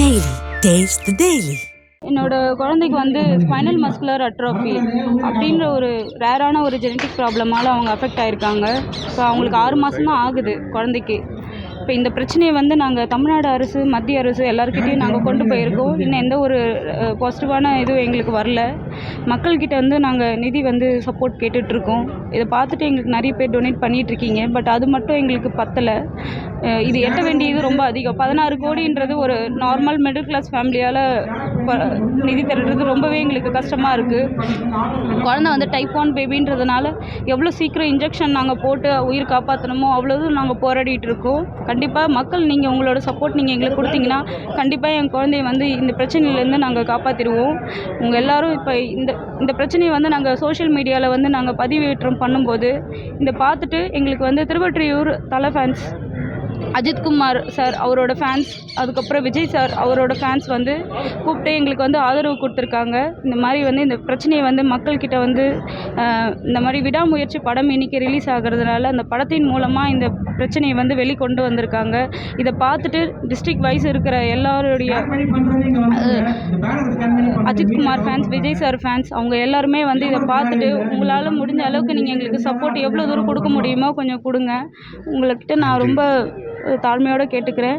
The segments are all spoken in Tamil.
Daily. Taste the Daily. என்னோட குழந்தைக்கு வந்து ஸ்பைனல் மஸ்குலர் அட்ரோஃபி அப்படின்ற ஒரு ரேரான ஒரு ஜெனட்டிக் ப்ராப்ளமால் அவங்க அஃபெக்ட் ஆகிருக்காங்க. இப்போ அவங்களுக்கு 6 மாதம் தான் ஆகுது குழந்தைக்கு. இப்போ இந்த பிரச்சனையை வந்து நாங்கள் தமிழ்நாடு அரசு, மத்திய அரசு எல்லாருக்கிட்டையும் நாங்கள் கொண்டு போயிருக்கோம். இன்னும் எந்த ஒரு பாசிட்டிவான இதுவும் எங்களுக்கு வரல. மக்கள்கிட்ட வந்து நாங்கள் நிதி வந்து சப்போர்ட் கேட்டுட்ருக்கோம். இதை பார்த்துட்டு எங்களுக்கு நிறைய பேர் டொனேட் பண்ணிகிட்ருக்கீங்க. பட் அது மட்டும் எங்களுக்கு பத்தலை. இது எட்ட வேண்டியது ரொம்ப அதிகம். 16 கோடின்றது ஒரு நார்மல் மிடில் கிளாஸ் ஃபேமிலியால் நிதி திரட்டுறது ரொம்பவே எங்களுக்கு கஷ்டமாக இருக்குது. குழந்தை வந்து டைப் 1 பேபின்றதுனால எவ்வளோ சீக்கிரம் இன்ஜெக்ஷன் நாங்கள் போட்டு உயிர் காப்பாற்றணுமோ அவ்வளோதும் நாங்கள் போராடிட்டு இருக்கோம். கண்டிப்பாக மக்கள் நீங்கள் உங்களோட சப்போர்ட் நீங்கள் எங்களுக்கு கொடுத்தீங்கன்னா கண்டிப்பாக என் குழந்தைய வந்து இந்த பிரச்சனையிலேருந்து நாங்கள் காப்பாற்றிடுவோம். உங்கள் எல்லோரும் இப்போ இந்த பிரச்சனையை வந்து நாங்கள் சோஷியல் மீடியாவில் வந்து நாங்கள் பதிவேற்றம் பண்ணும்போது இதை பார்த்துட்டு எங்களுக்கு வந்து திருவொற்றியூர் தலை ஃபேன்ஸ் அஜித்குமார் சார் அவரோட ஃபேன்ஸ், அதுக்கப்புறம் விஜய் சார் அவரோட ஃபேன்ஸ் வந்து கூப்பிட்டு எங்களுக்கு வந்து ஆதரவு கொடுத்துருக்காங்க. இந்த மாதிரி வந்து இந்த பிரச்சனையை வந்து மக்கள்கிட்ட வந்து இந்த மாதிரி விடாமுயற்சி படம் இன்றைக்கி ரிலீஸ் ஆகிறதுனால அந்த படத்தின் மூலமாக இந்த பிரச்சனையை வந்து வெளிக்கொண்டு வந்திருக்காங்க. இதை பார்த்துட்டு டிஸ்ட்ரிக்ட் வைஸ் இருக்கிற எல்லாருடைய Ajithkumar fans, Vijay sir fans அவங்க எல்லாருமே வந்து இதை பார்த்துட்டு உங்களால் முடிஞ்ச அளவுக்கு நீங்கள் எங்களுக்கு சப்போர்ட் எவ்வளோ தூரம் கொடுக்க முடியுமோ கொஞ்சம் கொடுங்க. உங்கள்கிட்ட நான் ரொம்ப தாழ்மையோடு கேட்டுக்கிறேன்.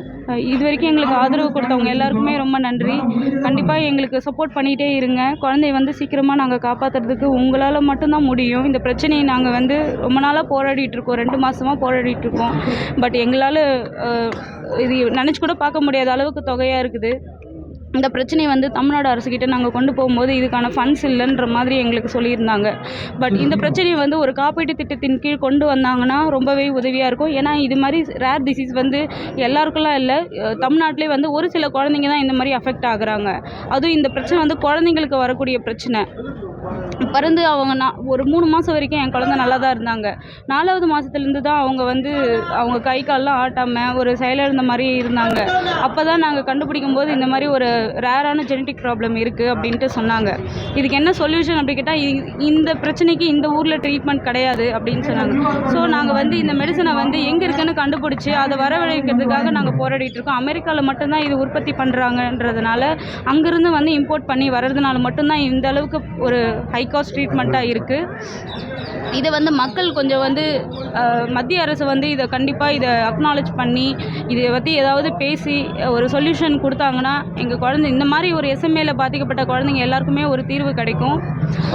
இது வரைக்கும் எங்களுக்கு ஆதரவு கொடுத்தவங்க எல்லாருக்குமே ரொம்ப நன்றி. கண்டிப்பாக எங்களுக்கு சப்போர்ட் பண்ணிகிட்டே இருங்க. குழந்தைய வந்து சீக்கிரமாக நாங்கள் காப்பாற்றுறதுக்கு உங்களால் மட்டும்தான் முடியும். இந்த பிரச்சனையை நாங்கள் வந்து ரொம்ப நாளாக போராடிட்டுருக்கோம், 2 மாதமாக போராடிட்டுருக்கோம். பட் எங்களால் இது நினச்சி கூட பார்க்க முடியாத அளவுக்கு தொகையாக இருக்குது. இந்த பிரச்சனையை வந்து தமிழ்நாடு அரசுக்கிட்ட நாங்கள் கொண்டு போகும்போது இதுக்கான ஃபண்ட்ஸ் இல்லைன்ற மாதிரி எங்களுக்கு சொல்லியிருந்தாங்க. பட் இந்த பிரச்சனையை வந்து ஒரு காப்பீட்டு திட்டத்தின் கீழ் கொண்டு வந்தாங்கன்னா ரொம்பவே உதவியாக இருக்கும். ஏன்னா இது மாதிரி ரேர் டிசீஸ் வந்து எல்லாருக்கெல்லாம் இல்லை, தமிழ்நாட்டிலே வந்து ஒரு சில குழந்தைங்க தான் இந்த மாதிரி அஃபெக்ட் ஆகுறாங்க. அதுவும் இந்த பிரச்சனை வந்து குழந்தைங்களுக்கு வரக்கூடிய பிரச்சனை. பிறந்து ஒரு 3 மாதம் வரைக்கும் என் குழந்தை நல்லா தான் இருந்தாங்க. 4வது மாதத்துலேருந்து தான் அவங்க கை கால்லாம் ஆட்டாமல் ஒரு செயலிழந்த மாதிரி இருந்தாங்க. அப்போ தான் நாங்கள் கண்டுபிடிக்கும் போது இந்த மாதிரி ஒரு ரேரான ஜெனட்டிக் ப்ராப்ளம் இருக்குது அப்படின்ட்டு சொன்னாங்க. இதுக்கு என்ன சொல்யூஷன் அப்படி கேட்டால் இந்த பிரச்சனைக்கு இந்த ஊரில் ட்ரீட்மெண்ட் கிடையாது அப்படின்னு சொன்னாங்க. ஸோ நாங்கள் வந்து இந்த மெடிசனை வந்து எங்கே இருக்குன்னு கண்டுபிடிச்சி அதை வரவழைக்கிறதுக்காக நாங்கள் போராடிட்டுருக்கோம். அமெரிக்காவில் மட்டும்தான் இது உற்பத்தி பண்ணுறாங்கன்றதுனால அங்கேருந்து வந்து இம்போர்ட் பண்ணி வர்றதுனால மட்டும்தான் இந்த அளவுக்கு ஒரு ஹை காஸ்ட் ட்ரீட்மெண்ட்டாக இருக்குது. இதை வந்து மக்கள் கொஞ்சம் வந்து மத்திய அரசு வந்து இதை கண்டிப்பாக இதை அக்னாலேஜ் பண்ணி இதை பற்றி ஏதாவது பேசி ஒரு சொல்யூஷன் கொடுத்தாங்கன்னா எங்கள் குழந்தை இந்த மாதிரி ஒரு எஸ்எம்ஏல பாதிக்கப்பட்ட குழந்தைங்க எல்லாருக்குமே ஒரு தீர்வு கிடைக்கும்.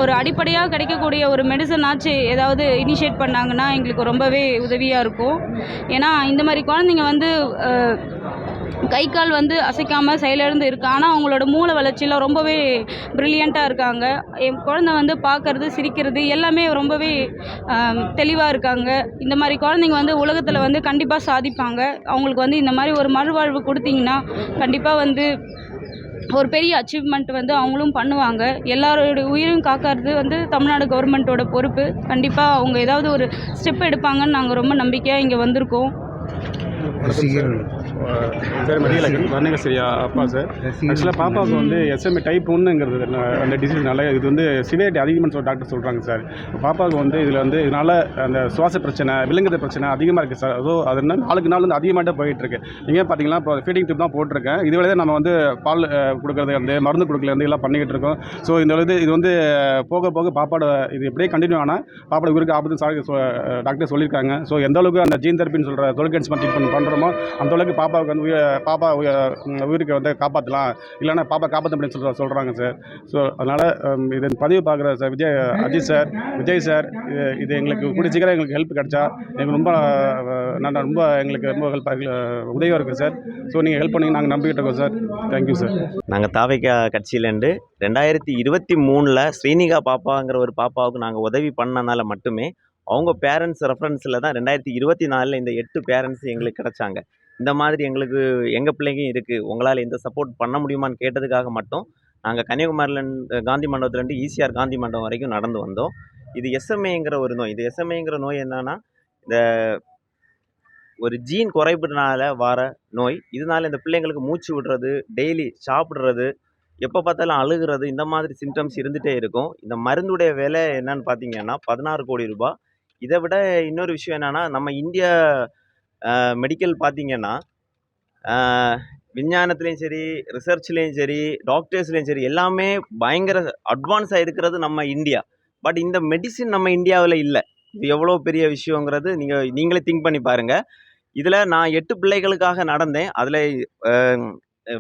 ஒரு அடிப்படையாக கிடைக்கக்கூடிய ஒரு மெடிசன் ஆச்சு ஏதாவது இனிஷியேட் பண்ணாங்கன்னா எங்களுக்கு ரொம்பவே உதவியாக இருக்கும். ஏன்னா இந்த மாதிரி குழந்தைங்க வந்து கை கால் வந்து அசைக்காமல் செயலிழந்து இருக்கு. ஆனால் அவங்களோட மூளை வளர்ச்சியில் ரொம்பவே ப்ரில்லியண்ட்டாக இருக்காங்க. என் குழந்தை வந்து பார்க்குறது, சிரிக்கிறது எல்லாமே ரொம்பவே தெளிவாக இருக்காங்க. இந்த மாதிரி குழந்தைங்க வந்து உலகத்தில் வந்து கண்டிப்பாக சாதிப்பாங்க. அவங்களுக்கு வந்து இந்த மாதிரி ஒரு மறுவாழ்வு கொடுத்தீங்கன்னா கண்டிப்பாக வந்து ஒரு பெரிய அச்சீவ்மெண்ட் வந்து அவங்களும் பண்ணுவாங்க. எல்லாரோட உயிரும் காக்கிறது வந்து தமிழ்நாடு கவர்மெண்ட்டோட பொறுப்பு. கண்டிப்பாக அவங்க ஏதாவது ஒரு ஸ்டெப் எடுப்பாங்கன்னு நாங்கள் ரொம்ப நம்பிக்கையாக இங்கே வந்திருக்கோம். பேர் மதியழகன், வர்ணகசிரியா அப்பா சார். ஆக்சுவலாக பாப்பாவுக்கு வந்து எஸ்எம்ஏ டைப் 1ங்கிறது அந்த டிசீஸ்னால இது வந்து சிவியாரிட்டி அதிகமாக டாக்டர் சொல்கிறாங்க சார். பாப்பாவுக்கு வந்து இதில் வந்து இதனால் அந்த சுவாச பிரச்சனை, விலங்குத பிரச்சனை அதிகமாக இருக்குது சார். ஸோ அது என்ன நாளுக்கு நாள் வந்து அதிகமாகிட்டே போயிட்டுருக்கு. நீங்கள் பார்த்தீங்கன்னா இப்போ ஃபீடிங் டியூப் தான் போட்டிருக்கேன். இதுவரை நம்ம வந்து பால் கொடுக்குறது வந்து மருந்து கொடுக்கல வந்து எல்லாம் பண்ணிக்கிட்டு இருக்கோம். ஸோ இது வந்து போக போக பாப்பாவோட இது எப்படியே கண்டினியூ ஆனால் பாப்பாவோட உயிருக்கு ஆபத்து டாக்டர் சொல்லியிருக்காங்க. ஸோ எந்த அளவுக்கு அந்த ஜீன் தெரப்பின்னு சொல்கிற தொழிற்கட்சி ட்ரீட்மெண்ட் பண்ணுறோமோ அந்த அளவுக்கு பாப்பாவுக்கு வந்து உயிருக்கு வந்து காப்பாற்றலாம், இல்லைன்னா பாப்பா காப்பாற்ற அப்படின்னு சொல்கிறாங்க சார். ஸோ அதனால் இதை பதிவு பார்க்குற sir Ajith sir, Vijay sir, இது எங்களுக்கு கூடிய சீக்கிரம் எங்களுக்கு ஹெல்ப் கிடச்சா எங்களுக்கு ரொம்ப எங்களுக்கு ரொம்ப உதவியாக இருக்குது சார். ஸோ நீங்கள் ஹெல்ப் பண்ணி நாங்கள் நம்பிக்கிட்டு இருக்கோம் சார். Thank you sir. நாங்கள் தாவைக்கா கட்சியிலேருந்து 2023 ஸ்ரீனிகா பாப்பாங்கிற ஒரு பாப்பாவுக்கு நாங்கள் உதவி பண்ணனால மட்டுமே அவங்க பேரண்ட்ஸ் ரெஃபரன்ஸில் தான் 2024 இந்த 8 பேரண்ட்ஸ் எங்களுக்கு கிடச்சாங்க. இந்த மாதிரி எங்களுக்கு எங்கள் பிள்ளைங்க இருக்குது, உங்களால் எந்த சப்போர்ட் பண்ண முடியுமான்னு கேட்டதுக்காக மட்டும் நாங்கள் கன்னியாகுமரியிலேருந்து காந்தி மண்டபத்துலேருந்து ஈசிஆர் காந்தி மண்டபம் வரைக்கும் நடந்து வந்தோம். இது எஸ்எம்ஏங்கிற ஒரு நோய். இது எஸ்எம்ஏங்கிற நோய் என்னன்னா இந்த ஒரு ஜீன் குறைபாடுனால வர நோய். இதனால இந்த பிள்ளைங்களுக்கு மூச்சு விடுறது, டெய்லி சாப்பிட்றது, எப்போ பார்த்தாலும் அழுகிறது, இந்த மாதிரி சிம்டம்ஸ் இருந்துகிட்டே இருக்கும். இந்த மருந்துடைய விலை என்னன்னு பார்த்தீங்கன்னா 16 கோடி ரூபாய். இதை விட இன்னொரு விஷயம் என்னென்னா நம்ம இந்தியா மெடிக்கல் பார்த்திங்கன்னா விஞ்ஞானத்துலேயும் சரி, ரிசர்ச்லேயும் சரி, டாக்டர்ஸ்லேயும் சரி, எல்லாமே பயங்கர அட்வான்ஸாக இருக்கிறது நம்ம இந்தியா. பட் இந்த மெடிசின் நம்ம இந்தியாவில் இல்லை. இது எவ்வளோ பெரிய விஷயங்கிறது நீங்களே திங்க் பண்ணி பாருங்கள். இதில் நான் 8 பிள்ளைகளுக்காக நடந்தேன். அதில்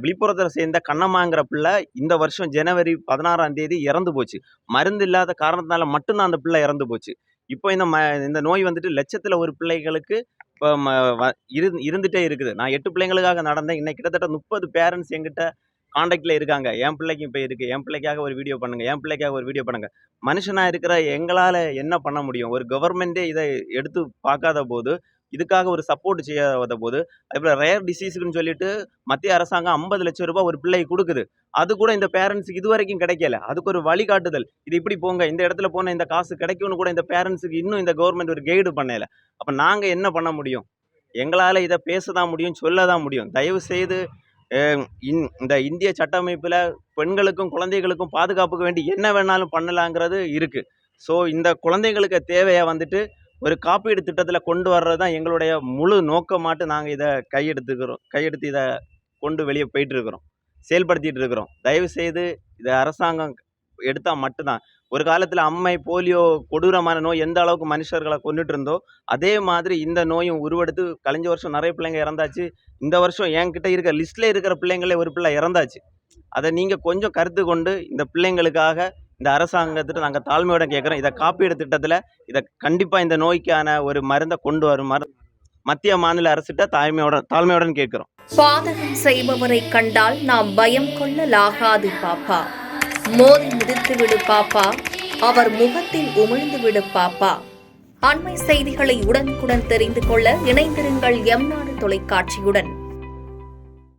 விழுப்புரத்தை சேர்ந்த கண்ணம்மாங்கிற பிள்ளை இந்த வருஷம் ஜனவரி 16ஆம் தேதி இறந்து போச்சு. மருந்து இல்லாத காரணத்தினால மட்டும்தான் அந்த பிள்ளை இறந்து போச்சு. இப்போ இந்த நோய் வந்துட்டு லட்சத்தில் ஒரு பிள்ளைகளுக்கு இப்போ இருந்துகிட்டே இருக்குது. நான் 8 பிள்ளைங்களுக்காக நடந்தேன். இன்னைக்கு கிட்டத்தட்ட 30 பேரண்ட்ஸ் என்கிட்ட காண்டாக்டில் இருக்காங்க. என் பிள்ளைக்கு இப்போ இருக்குது, என் பிள்ளைக்காக ஒரு வீடியோ பண்ணுங்கள், என் பிள்ளைக்காக ஒரு வீடியோ பண்ணுங்கள். மனுஷனாக இருக்கிற எங்களால் என்ன பண்ண முடியும்? ஒரு கவர்மெண்ட்டே இதை எடுத்து பார்க்காத போது, இதுக்காக ஒரு சப்போர்ட் செய்யாத போது, அதேபோல் ரேர் டிசீஸுக்குன்னு சொல்லிட்டு மத்திய அரசாங்கம் 50 லட்சம் ரூபாய் ஒரு பிள்ளைக்கு கொடுக்குது. அது கூட இந்த பேரண்ட்ஸுக்கு இது வரைக்கும் கிடைக்கல. அதுக்கு ஒரு வழிகாட்டுதல், இது இப்படி போங்க, இந்த இடத்துல போனால் இந்த காசு கிடைக்கும்னு கூட இந்த பேரண்ட்ஸுக்கு இன்னும் இந்த கவர்மெண்ட் ஒரு கைடு பண்ணல. அப்போ நாங்கள் என்ன பண்ண முடியும்? எங்களால் இதை பேச தான் முடியும், சொல்ல தான் முடியும். தயவு செய்து இந்த இந்திய சட்டமைப்பில் பெண்களுக்கும் குழந்தைகளுக்கும் பாதுகாப்புக்கு வேண்டி என்ன வேணாலும் பண்ணலாங்கிறது இருக்குது. ஸோ இந்த குழந்தைங்களுக்கு தேவையை வந்துட்டு ஒரு காப்பீடு திட்டத்தில் கொண்டு வர்றது தான் எங்களுடைய முழு நோக்கமாட்டு நாங்கள் இதை கையெடுத்து இதை கொண்டு வெளியே போயிட்டுருக்குறோம், செயல்படுத்திகிட்டு இருக்கிறோம். தயவு செய்து இதை அரசாங்கம் எடுத்தால் மட்டும்தான். ஒரு காலத்தில் அம்மை, போலியோ கொடூரமான நோய் எந்த அளவுக்கு மனுஷர்களை கொண்டுட்டு இருந்தோ அதே மாதிரி இந்த நோயும் உருவெடுத்து கழிஞ்ச வருஷம் நிறைய பிள்ளைங்க இறந்தாச்சு. இந்த வருஷம் என்கிட்ட இருக்கிற லிஸ்ட்டில் இருக்கிற பிள்ளைங்களே ஒரு பிள்ளை இறந்தாச்சு. அதை நீங்கள் கொஞ்சம் கருத்து கொண்டு இந்த பிள்ளைங்களுக்காக இந்த அரசாங்கத்திட்ட நாங்கள் தாழ்மையோட கேட்குறோம். இதை காப்பீடு திட்டத்தில் இதை கண்டிப்பாக இந்த நோய்க்கான ஒரு மருந்தை கொண்டு வருமாறு மத்திய மாநில அரசிட்ட தாழ்மையுடன் கேட்குறோம். பாதகம் செய்பவரை கண்டால் நாம் பயம் கொள்ளலாகாது பாப்பா. மோதி மிதித்து விடு பாப்பா, அவர் முகத்தில் உமிழ்ந்து விடு பாப்பா. அண்மை செய்திகளை உடனுக்குடன் தெரிந்து கொள்ள இணைந்திருங்கள் எம் நாடு தொலைக்காட்சியுடன்.